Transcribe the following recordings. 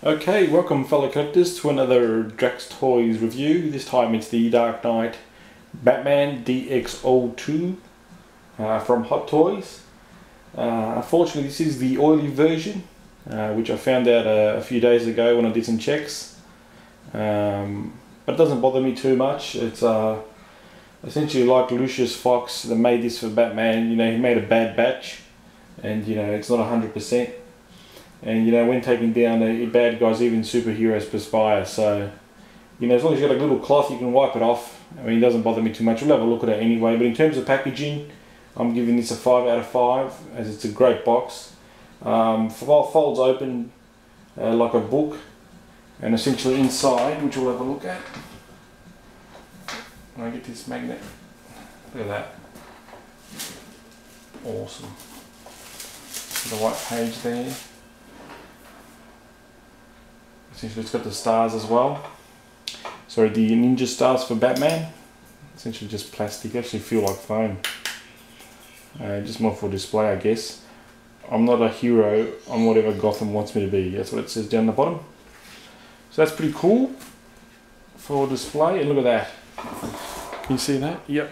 Okay, welcome fellow collectors to another Drax Toys review. This time it's the Dark Knight Batman DX02 from Hot Toys. Unfortunately this is the oily version, which I found out a few days ago when I did some checks. But it doesn't bother me too much. It's essentially like Lucius Fox that made this for Batman. You know, he made a bad batch and you know it's not 100%. And you know, when taking down the bad guys, even superheroes perspire. So, you know, as long as you've got a little cloth, you can wipe it off. I mean, it doesn't bother me too much. We'll have a look at it anyway. But in terms of packaging, I'm giving this a 5 out of 5, as it's a great box. Folds open like a book, and essentially inside, which we'll have a look at. When I get this magnet, look at that. Awesome. The white page there. Essentially it's got the stars as well. Sorry, the ninja stars for Batman. Essentially just plastic, actually feel like foam. Just more for display, I guess. I'm not a hero, I'm whatever Gotham wants me to be. That's what it says down the bottom. So that's pretty cool for display, and look at that. Can you see that? Yep.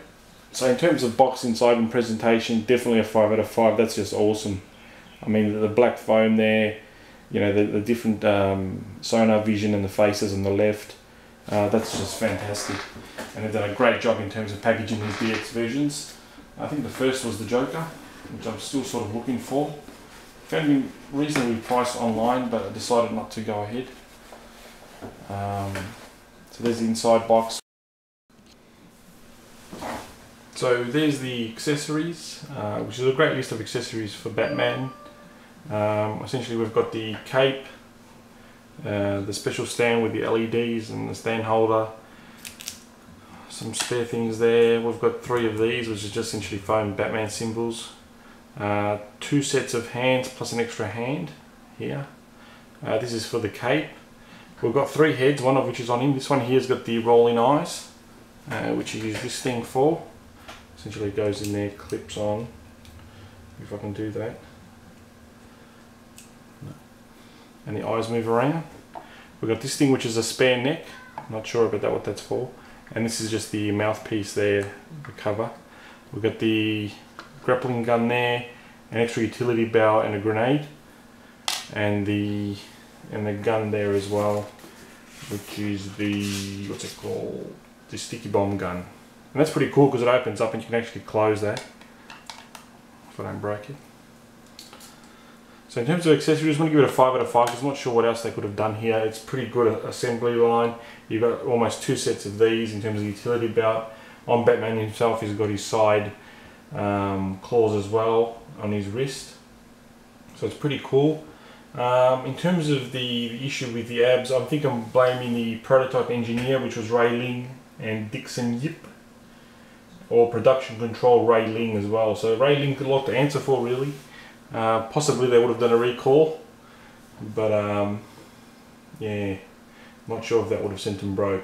So in terms of box inside and presentation, definitely a 5 out of 5. That's just awesome. I mean, the black foam there, you know, the different sonar vision and the faces on the left, that's just fantastic. And they've done a great job in terms of packaging these DX versions. I think the first was the Joker, which I'm still sort of looking for. Found him reasonably priced online, but I decided not to go ahead. So there's the inside box. So there's the accessories, which is a great list of accessories for Batman. Essentially we've got the cape, the special stand with the LEDs and the stand holder, some spare things there. We've got 3 of these, which is just essentially foam Batman symbols, 2 sets of hands plus an extra hand here. This is for the cape. We've got 3 heads, one of which is on him. This one here's got the rolling eyes, which you use this thing for. Essentially it goes in there, clips on, if I can do that. And the eyes move around. We've got this thing which is a spare neck. I'm not sure about what that's for. And this is just the mouthpiece there, the cover. We've got the grappling gun there, an extra utility belt and a grenade. And the gun there as well, which is the, what's it called? The sticky bomb gun. And that's pretty cool because it opens up and you can actually close that if I don't break it. So in terms of accessories, I'm going to give it a 5 out of 5 because I'm not sure what else they could have done here. It's pretty good assembly line. You've got almost 2 sets of these in terms of utility belt. On Batman himself, he's got his side claws as well on his wrist. So it's pretty cool. In terms of the issue with the abs, I think I'm blaming the prototype engineer, which was Ray Ling and Dixon Yip. Or production control Ray Ling as well. So Ray Ling got a lot to answer for, really. Possibly they would have done a recall, but yeah, not sure if that would have sent them broke.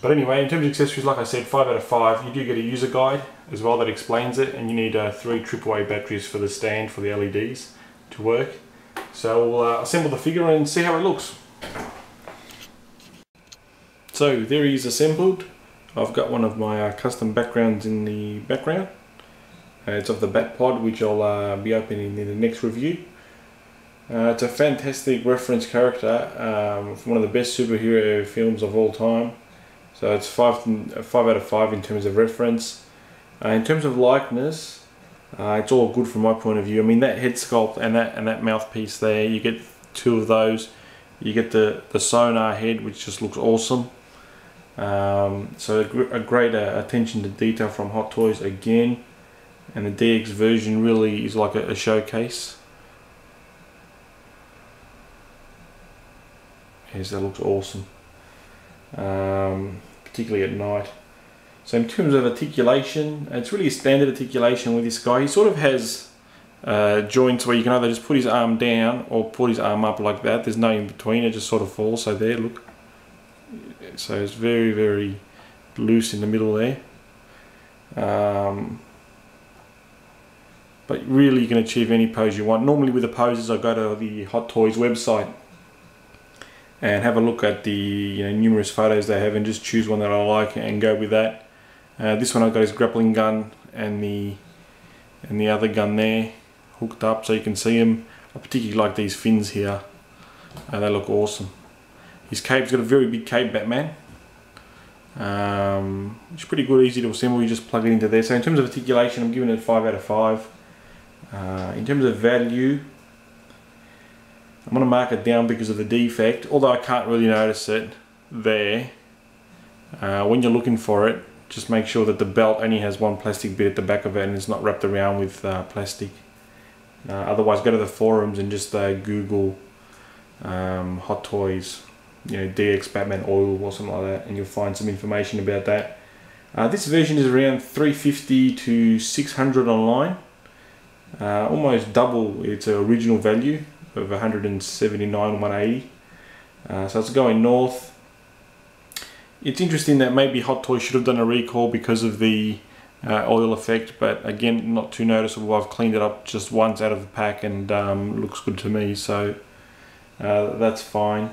But anyway, in terms of accessories, like I said, 5 out of 5. You do get a user guide as well that explains it, and you need 3 AAA batteries for the stand for the LEDs to work. So we'll assemble the figure and see how it looks. So there he is assembled. I've got one of my custom backgrounds in the background. It's of the Batpod, which I'll be opening in the next review. It's a fantastic reference character from one of the best superhero films of all time. So it's 5 out of 5 in terms of reference. In terms of likeness, it's all good from my point of view. I mean, that head sculpt and that mouthpiece there, you get 2 of those. You get the sonar head, which just looks awesome. So a great attention to detail from Hot Toys again. And the DX version really is like a showcase. Yes, that looks awesome. Particularly at night. So in terms of articulation, it's really a standard articulation with this guy. He sort of has joints where you can either just put his arm down or put his arm up like that. There's no in between, it just sort of falls. So there, look. So it's very, very loose in the middle there. But really you can achieve any pose you want. Normally with the poses I go to the Hot Toys website and have a look at the numerous photos they have and just choose one that I like and go with that. This one I've got his grappling gun and the other gun there hooked up so you can see them. I particularly like these fins here, they look awesome. His cape's got a very big cape, Batman. It's pretty good, easy to assemble, you just plug it into there. So in terms of articulation, I'm giving it 5 out of 5. In terms of value, I'm going to mark it down because of the defect, although I can't really notice it there. When you're looking for it, just make sure that the belt only has one plastic bit at the back of it and it's not wrapped around with plastic. Otherwise, go to the forums and just Google Hot Toys, DX Batman oil or something like that, and you'll find some information about that. This version is around 350 to 600 online, almost double its original value of 179 180. So it's going north. It's interesting that maybe Hot Toys should have done a recall because of the oil effect, but again, not too noticeable. I've cleaned it up just once out of the pack and looks good to me, so that's fine.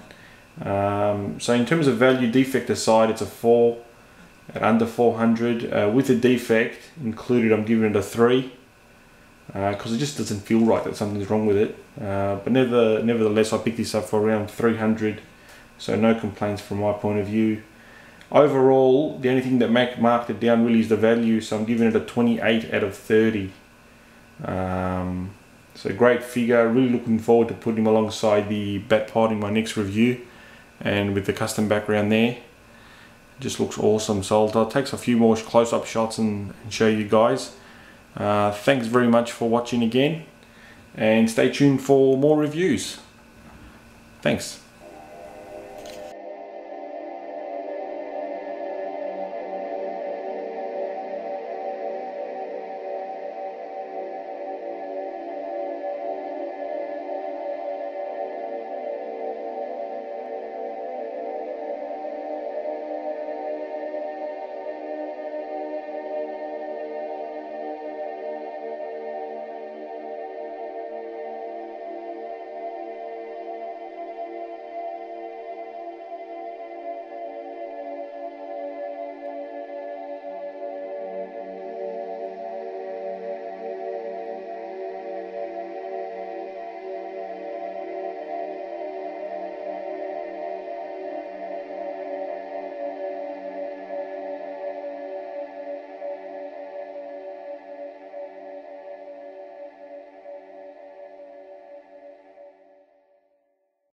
So in terms of value, defect aside, it's a 4 at under 400. With the defect included, I'm giving it a 3 because it just doesn't feel right that something's wrong with it. But nevertheless, I picked this up for around 300, so no complaints from my point of view. Overall, the only thing that marked it down really is the value, so I'm giving it a 28 out of 30. So great figure, really looking forward to putting him alongside the Batpod in my next review, and with the custom background there. It just looks awesome, so I'll take a few more close-up shots and show you guys. Thanks very much for watching again, and stay tuned for more reviews. Thanks.